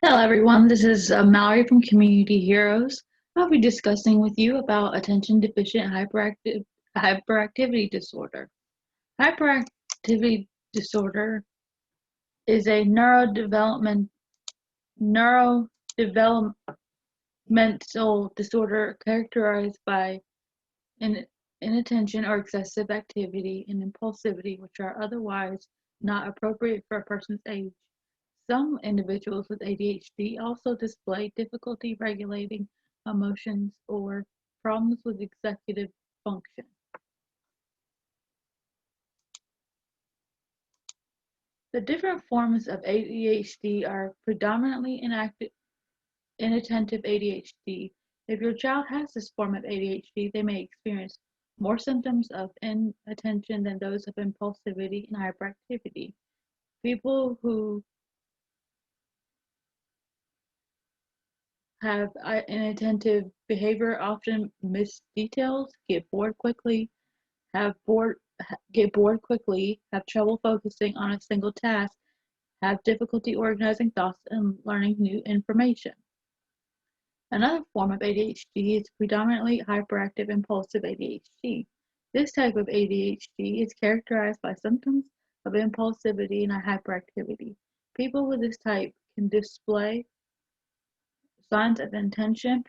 Hello, everyone. This is Mallory from Community Heroes. I'll be discussing with you about attention deficient hyperactivity disorder. Hyperactivity disorder is a neurodevelopmental disorder characterized by inattention or excessive activity and impulsivity, which are otherwise not appropriate for a person's age. Some individuals with ADHD also display difficulty regulating emotions or problems with executive function. The different forms of ADHD are predominantly inattentive ADHD. If your child has this form of ADHD, they may experience more symptoms of inattention than those of impulsivity and hyperactivity. People who have inattentive behavior often miss details, get bored quickly, have trouble focusing on a single task, have difficulty organizing thoughts and learning new information. Another form of ADHD is predominantly hyperactive impulsive ADHD. This type of ADHD is characterized by symptoms of impulsivity and hyperactivity. People with this type can display signs of inattention.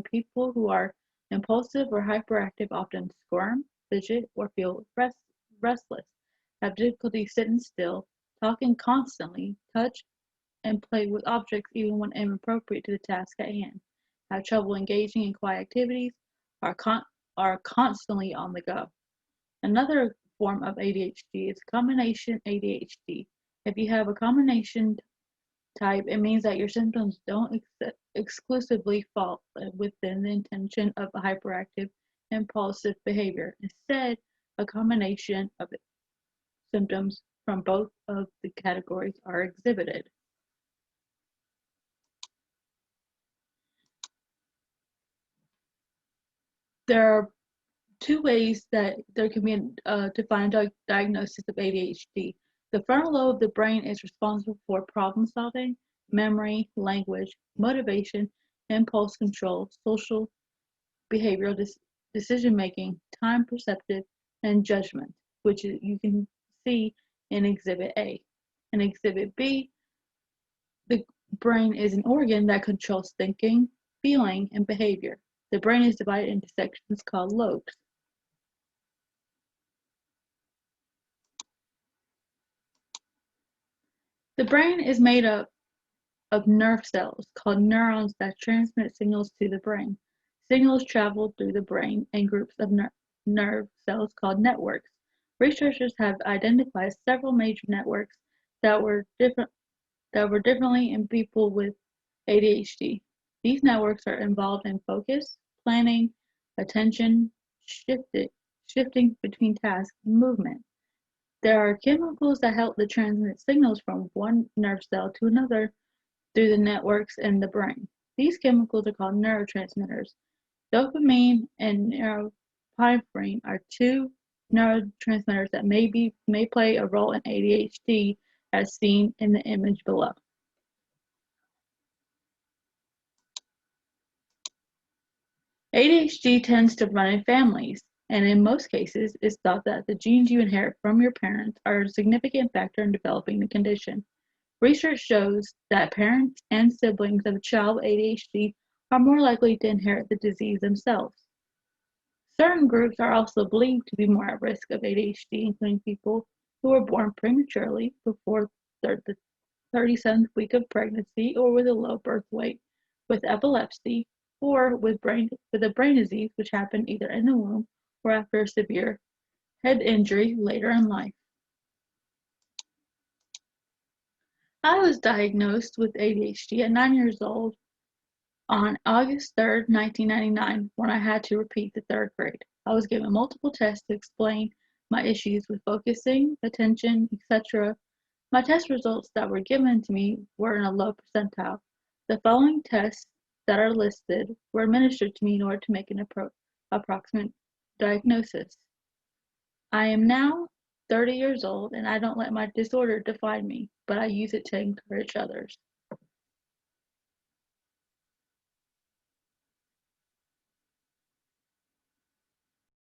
People who are impulsive or hyperactive often squirm, fidget, or feel restless, have difficulty sitting still, talking constantly, touch and play with objects even when inappropriate to the task at hand, have trouble engaging in quiet activities, are constantly on the go. Another form of ADHD is combination ADHD. If you have a combination type, it means that your symptoms don't exclusively fall within the intention of a hyperactive, impulsive behavior. Instead, a combination of symptoms from both of the categories are exhibited. There are two ways that there can be a defined diagnosis of ADHD. The frontal lobe of the brain is responsible for problem solving, memory, language, motivation, impulse control, social behavioral decision making, time perceptive, and judgment, which you can see in Exhibit A. In Exhibit B, the brain is an organ that controls thinking, feeling, and behavior. The brain is divided into sections called lobes. The brain is made up of nerve cells called neurons that transmit signals to the brain. Signals travel through the brain in groups of nerve cells called networks. Researchers have identified several major networks that were differently in people with ADHD. These networks are involved in focus, planning, attention, shifting between tasks, and movement. There are chemicals that help to transmit signals from one nerve cell to another through the networks in the brain. These chemicals are called neurotransmitters. Dopamine and norepinephrine are two neurotransmitters that may play a role in ADHD, as seen in the image below. ADHD tends to run in families, and in most cases, it's thought that the genes you inherit from your parents are a significant factor in developing the condition. Research shows that parents and siblings of a child with ADHD are more likely to inherit the disease themselves. Certain groups are also believed to be more at risk of ADHD, including people who were born prematurely before the 37th week of pregnancy or with a low birth weight, with epilepsy, or with a brain disease which happened either in the womb or after a severe head injury later in life. I was diagnosed with ADHD at 9 years old on August 3rd, 1999, when I had to repeat the third grade. I was given multiple tests to explain my issues with focusing, attention, etc. My test results that were given to me were in a low percentile. The following tests that are listed were administered to me in order to make an approximate diagnosis. I am now 30 years old and I don't let my disorder define me, but I use it to encourage others.